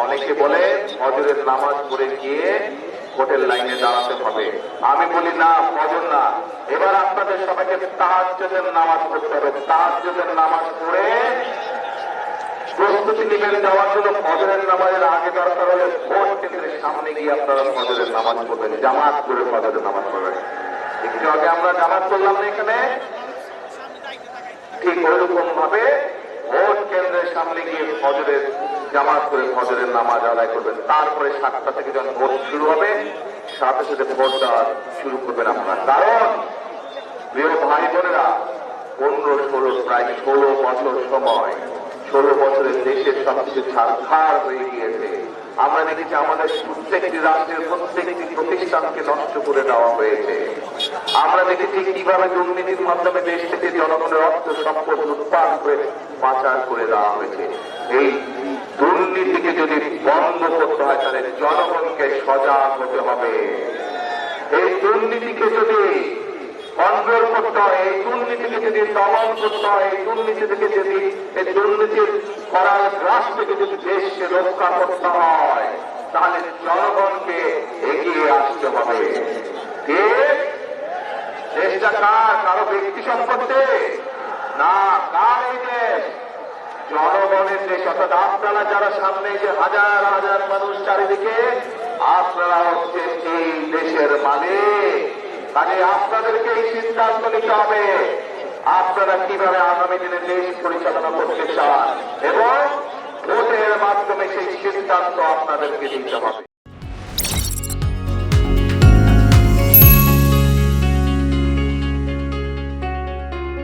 অনেকে বলে ফজরের নামাজ পড়ে গিয়ে ভোটের লাইনে দাঁড়াতে হবে। আমি বলি না, ফজর না, এবার আপনাদের সবাইকে তাহাজ্জুদের নামাজ পড়তে হবে। তাহাজ্জুদের নামাজ পড়ে প্রস্তুতি নেবেন যাওয়ার জন্য। ফজরের নামাজের আগে দরকার হলে ভোট কেন্দ্রের সামনে গিয়ে আপনারা ফজরের নামাজ পড়বেন, জামাত করে ফজরের নামাজ পড়বেন। একটু আগে আমরা জামাত করলাম না এখানে, ঠিক ওইরকম ভাবে ভোট কেন্দ্রের সামনে গিয়ে ফজরের জামাত করে ফজরের নামাজ আদায় করবেন। তারপরে 7টা থেকে যখন ভোট শুরু হবে সাথে সাথে ভোট দেওয়া শুরু করবেন আপনারা। কারণ প্রিয় ভাই বোনেরা, 15-16 প্রায় 16 বছর সময়, 16 বছরের দেশের সবকিছু ছারখার হয়ে গিয়েছে। আমরা দেখেছি আমাদের প্রত্যেকটি রাষ্ট্রের প্রত্যেকটি প্রতিষ্ঠানকে নষ্ট করে দেওয়া হয়েছে। আমরা দেখেছি কিভাবে দুর্নীতির মাধ্যমে দেশ থেকে জনগণের অর্থ সম্পদ লুটপাট করে পাচার করে দেওয়া হয়েছে। এই দুর্নীতিকে যদি বন্ধ করতে হয় তাহলে জনগণকে সজাগ হতে হবে। এই দুর্নীতিকে যদি কন্ট্রোল করতে হয়, এই দুর্নীতিকে যদি দমন করতে হয়, এই দুর্নীতি থেকে যদি এই দুর্নীতির করার গ্রাস থেকে যদি দেশকে রক্ষা করতে হয় তাহলে জনগণকে এগিয়ে আসতে হবে। দেশটা কার? কারো ব্যক্তি সম্পত্তি না, কার এই দেশ? জনগণের দেশ। অর্থাৎ আপনারা যারা সামনে যে হাজার হাজার মানুষ চারিদিকে, আপনারা হচ্ছে এই দেশের মালিক। কাজে আপনাদেরকে এই সিদ্ধান্ত নিতে হবে আপনারা কিভাবে আগামী দিনে দেশ পরিচালনা করতে চান এবং ভোটের মাধ্যমে সেই সিদ্ধান্ত আপনাদেরকে নিতে হবে।